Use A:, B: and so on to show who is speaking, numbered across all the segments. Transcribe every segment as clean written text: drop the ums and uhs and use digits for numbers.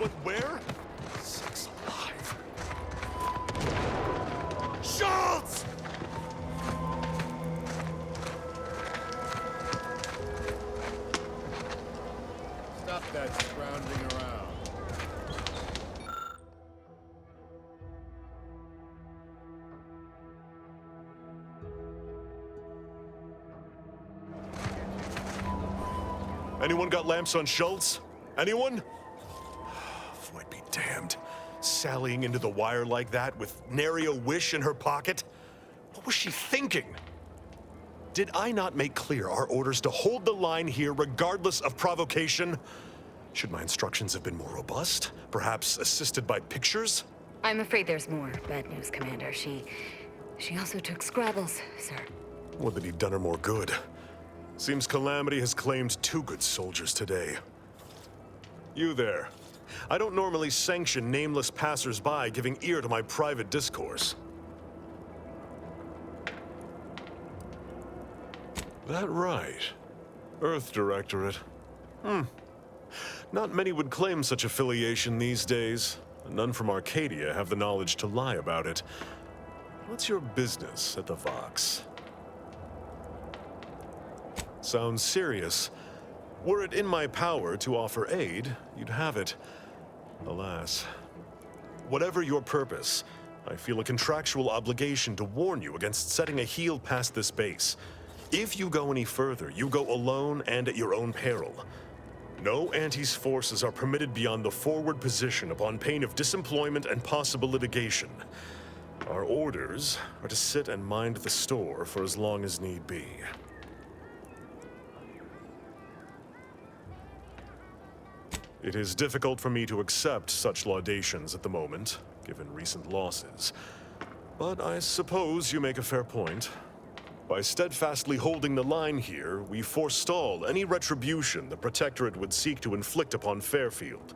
A: But where? Sakes alive. Schultz!
B: Stop that scrounging around.
A: Anyone got lamps on Schultz? Anyone? Void be damned. Sallying into the wire like that with nary a wish in her pocket? What was she thinking? Did I not make clear our orders to hold the line here regardless of provocation? Should my instructions have been more robust? Perhaps assisted by pictures?
C: I'm afraid there's more bad news, Commander. She also took Scrabbles, sir.
A: Would that he'd done her more good. Seems Calamity has claimed 2 good soldiers today. You there. I don't normally sanction nameless passers-by giving ear to my private discourse. That right. Earth Directorate. Not many would claim such affiliation these days. None from Arcadia have the knowledge to lie about it. What's your business at the Vox? Sounds serious. Were it in my power to offer aid, you'd have it. Alas. Whatever your purpose, I feel a contractual obligation to warn you against setting a heel past this base. If you go any further, you go alone and at your own peril. No Auntie's forces are permitted beyond the forward position upon pain of disemployment and possible litigation. Our orders are to sit and mind the store for as long as need be. It is difficult for me to accept such laudations at the moment, given recent losses. But I suppose you make a fair point. By steadfastly holding the line here, we forestall any retribution the Protectorate would seek to inflict upon Fairfield.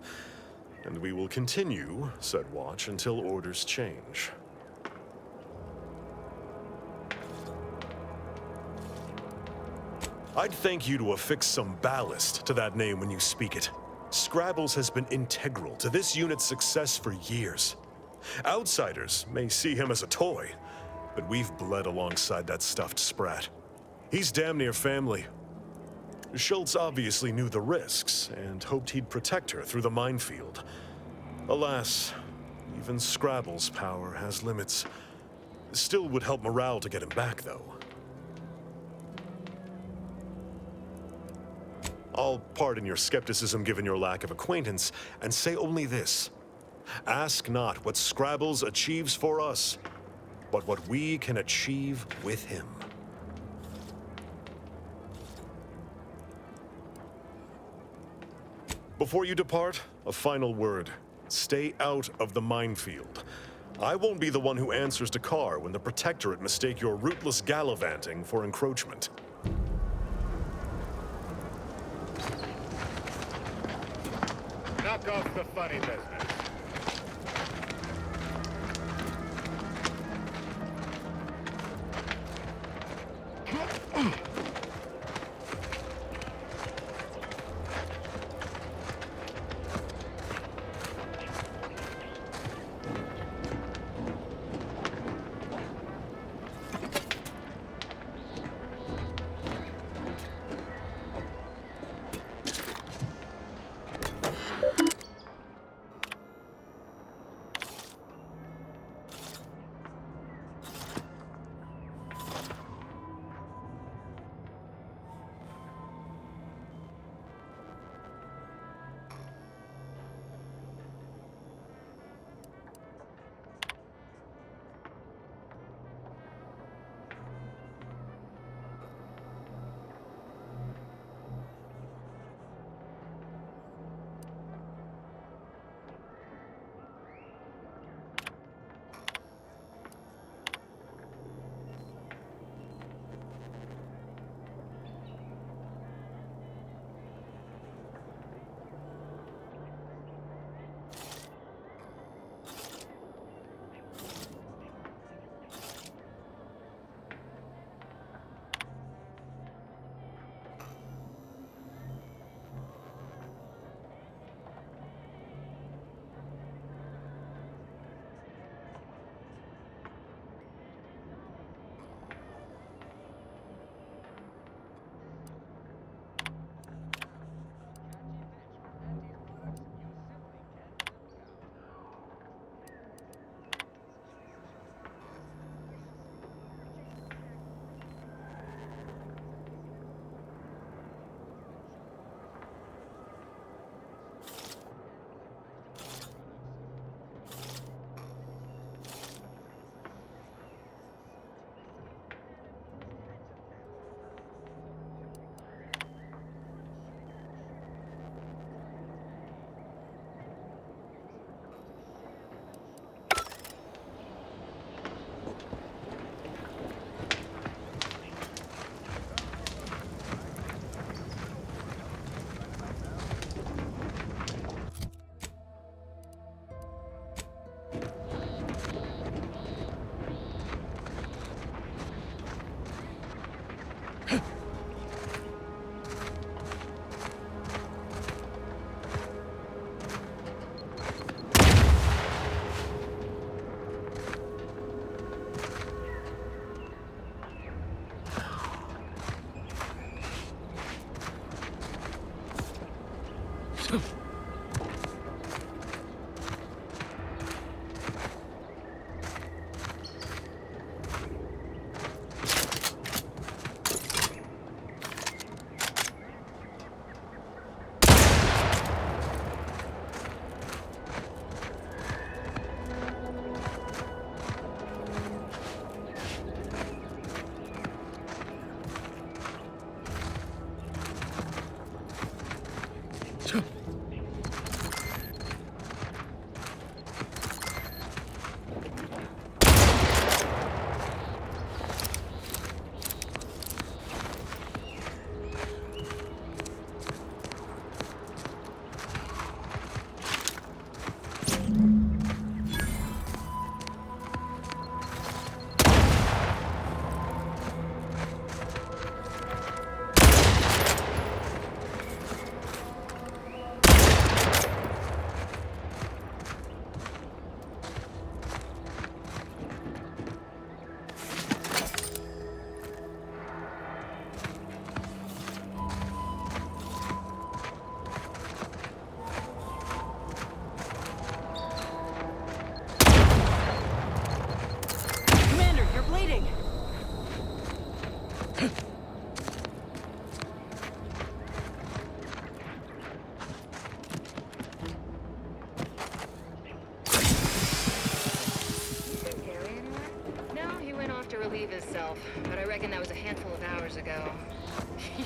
A: And we will continue said watch until orders change. I'd thank you to affix some ballast to that name when you speak it. Scrabbles has been integral to this unit's success for years. Outsiders may see him as a toy, but we've bled alongside that stuffed sprat. He's damn near family. Schultz obviously knew the risks and hoped he'd protect her through the minefield. Alas, even Scrabble's power has limits. Still would help morale to get him back, though. I'll pardon your skepticism given your lack of acquaintance, and say only this. Ask not what Scrabbles achieves for us, but what we can achieve with him. Before you depart, a final word. Stay out of the minefield. I won't be the one who answers to Carr when the Protectorate mistake your rootless gallivanting for encroachment.
B: Knock off the funny business.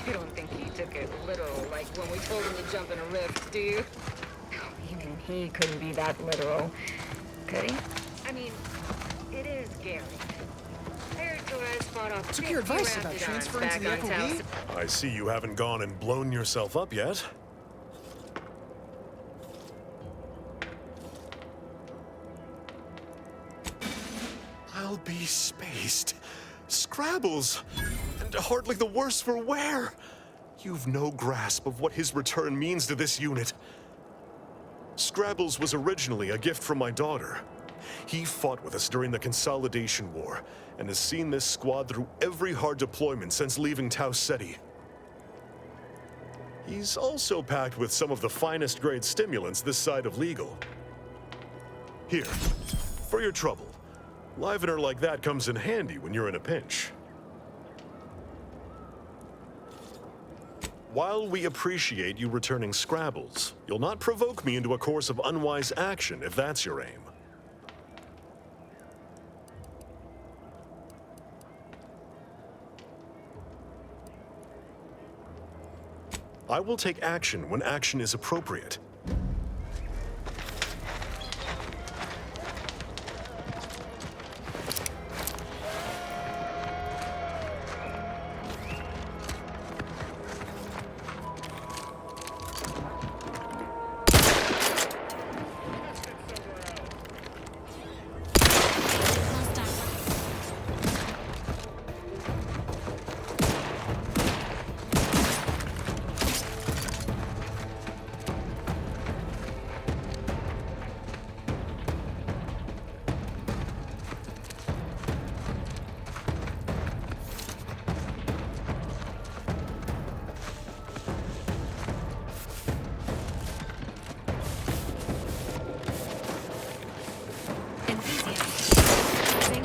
C: You don't think he took it literal, like when we told him to jump in a rift, do you? Even he couldn't be that literal, could he? I mean, it is Gary. Torres fought off
D: Took your advice about transferring to the FOB?
A: I see you haven't gone and blown yourself up yet. I'll be spaced. Scrabbles! And hardly the worse for wear! You've no grasp of what his return means to this unit. Scrabbles was originally a gift from my daughter. He fought with us during the Consolidation War, and has seen this squad through every hard deployment since leaving Tau Ceti. He's also packed with some of the finest grade stimulants this side of legal. Here, for your trouble. Livener like that comes in handy when you're in a pinch. While we appreciate you returning Scrabbles, you'll not provoke me into a course of unwise action if that's your aim. I will take action when action is appropriate.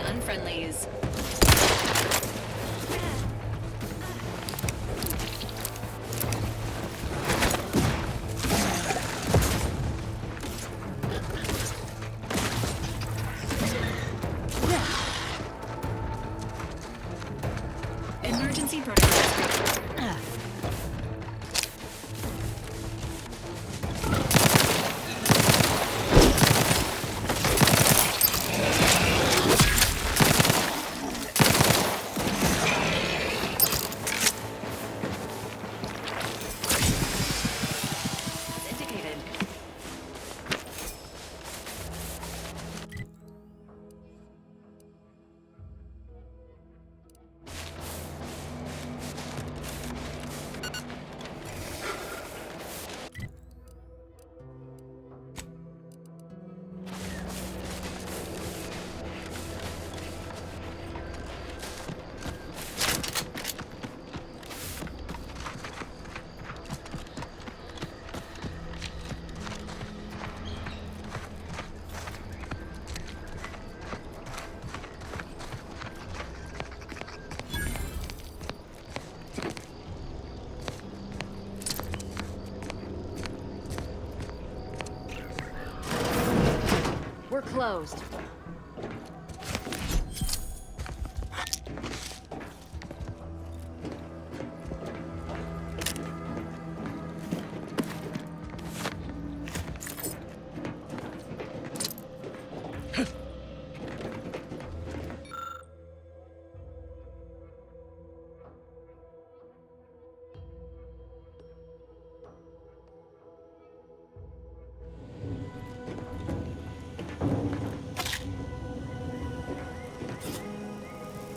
E: Unfriendlies. Emergency protocol.
C: We're closed.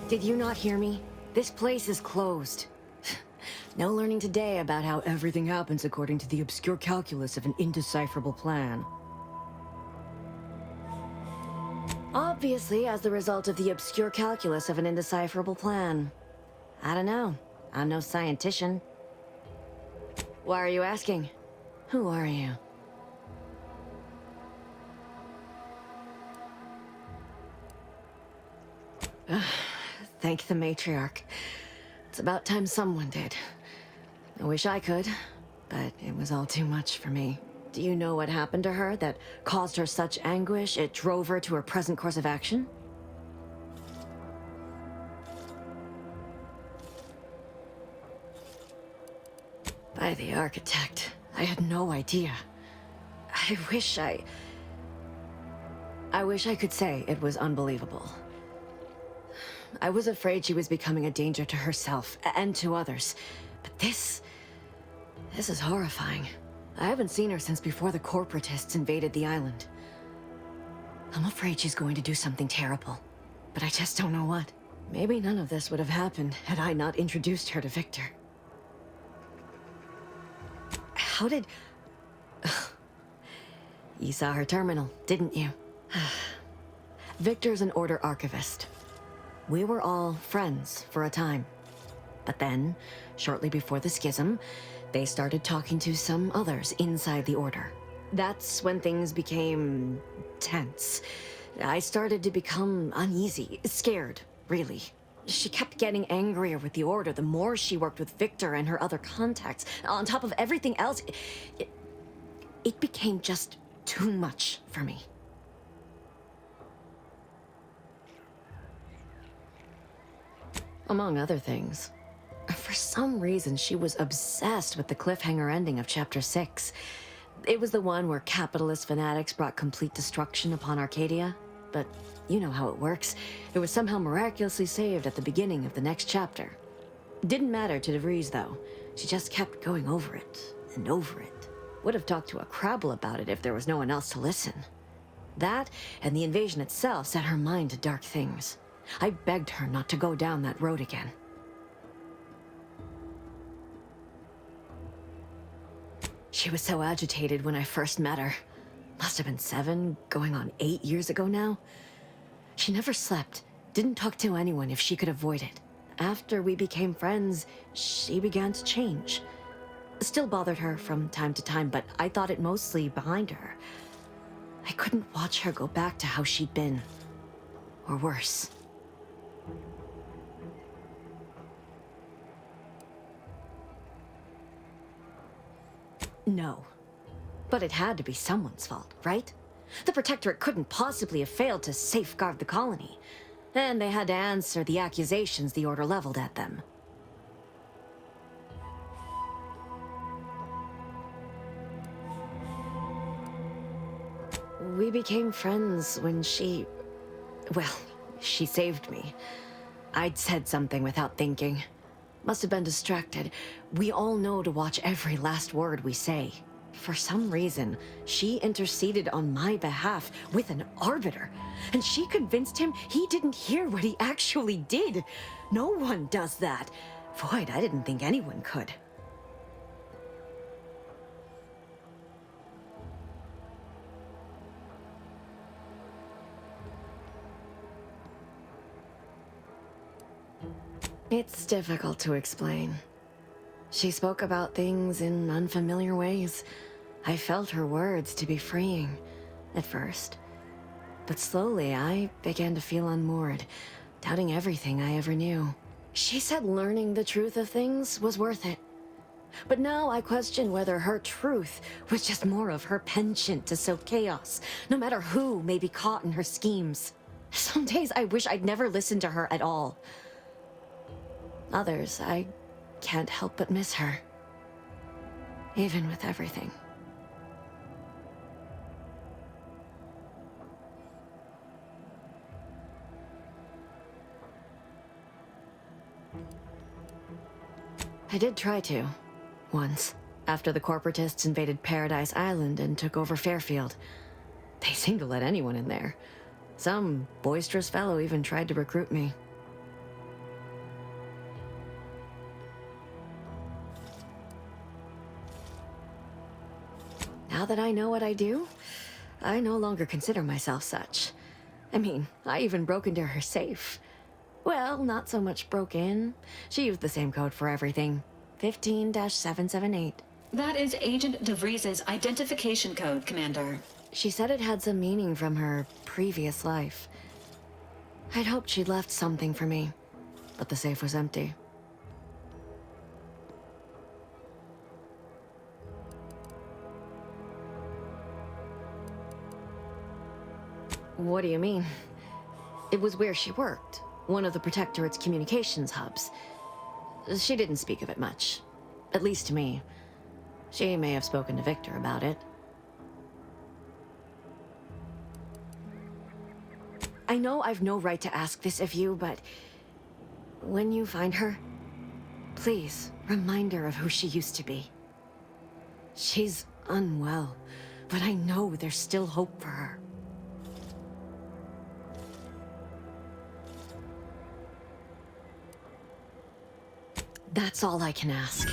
C: Did you not hear me? This place is closed. No learning today about how everything happens according to the obscure calculus of an indecipherable plan. Obviously, as the result of the obscure calculus of an indecipherable plan. I don't know. I'm no scientician. Why are you asking? Who are you? Thank the matriarch. It's about time someone did. I wish I could, but it was all too much for me. Do you know what happened to her that caused her such anguish it drove her to her present course of action? By the architect. I had no idea. I wish I could say it was unbelievable. I was afraid she was becoming a danger to herself and to others. But this is horrifying. I haven't seen her since before the corporatists invaded the island. I'm afraid she's going to do something terrible, but I just don't know what. Maybe none of this would have happened had I not introduced her to Victor. How did... You saw her terminal, didn't you? Victor's an Order archivist. We were all friends for a time. But then, shortly before the schism, they started talking to some others inside the Order. That's when things became tense. I started to become uneasy, scared, really. She kept getting angrier with the Order the more she worked with Victor and her other contacts. On top of everything else, it became just too much for me. Among other things. For some reason, she was obsessed with the cliffhanger ending of Chapter 6. It was the one where capitalist fanatics brought complete destruction upon Arcadia. But you know how it works. It was somehow miraculously saved at the beginning of the next chapter. Didn't matter to Vries, though. She just kept going over it and over it. Would have talked to a Crabble about it if there was no one else to listen. That, and the invasion itself, set her mind to dark things. I begged her not to go down that road again. She was so agitated when I first met her. Must have been 7, going on 8 years ago now. She never slept, didn't talk to anyone if she could avoid it. After we became friends, she began to change. Still bothered her from time to time, but I thought it mostly behind her. I couldn't watch her go back to how she'd been. Or worse. No. But it had to be someone's fault, right? The Protectorate couldn't possibly have failed to safeguard the colony. And they had to answer the accusations the Order leveled at them. We became friends when she... well, she saved me. I'd said something without thinking. Must have been distracted. We all know to watch every last word we say. For some reason, she interceded on my behalf with an arbiter, and she convinced him he didn't hear what he actually did. No one does that. Void, I didn't think anyone could. It's difficult to explain. She spoke about things in unfamiliar ways. I felt her words to be freeing, at first. But slowly, I began to feel unmoored, doubting everything I ever knew. She said learning the truth of things was worth it. But now I question whether her truth was just more of her penchant to sow chaos, no matter who may be caught in her schemes. Some days I wish I'd never listened to her at all. Others, I can't help but miss her. Even with everything. I did try to. Once. After the corporatists invaded Paradise Island and took over Fairfield. They seemed to let anyone in there. Some boisterous fellow even tried to recruit me. Now that I know what I do, I no longer consider myself such. I mean, I even broke into her safe. Well, not so much broke in. She used the same code for everything. 15-778.
E: That is Agent De Vries's identification code, Commander.
C: She said it had some meaning from her previous life. I'd hoped she'd left something for me, but the safe was empty. What do you mean? It was where she worked, one of the Protectorate's communications hubs. She didn't speak of it much, at least to me. She may have spoken to Victor about it. I know I've no right to ask this of you, but when you find her, please remind her of who she used to be. She's unwell, but I know there's still hope for her. That's all I can ask.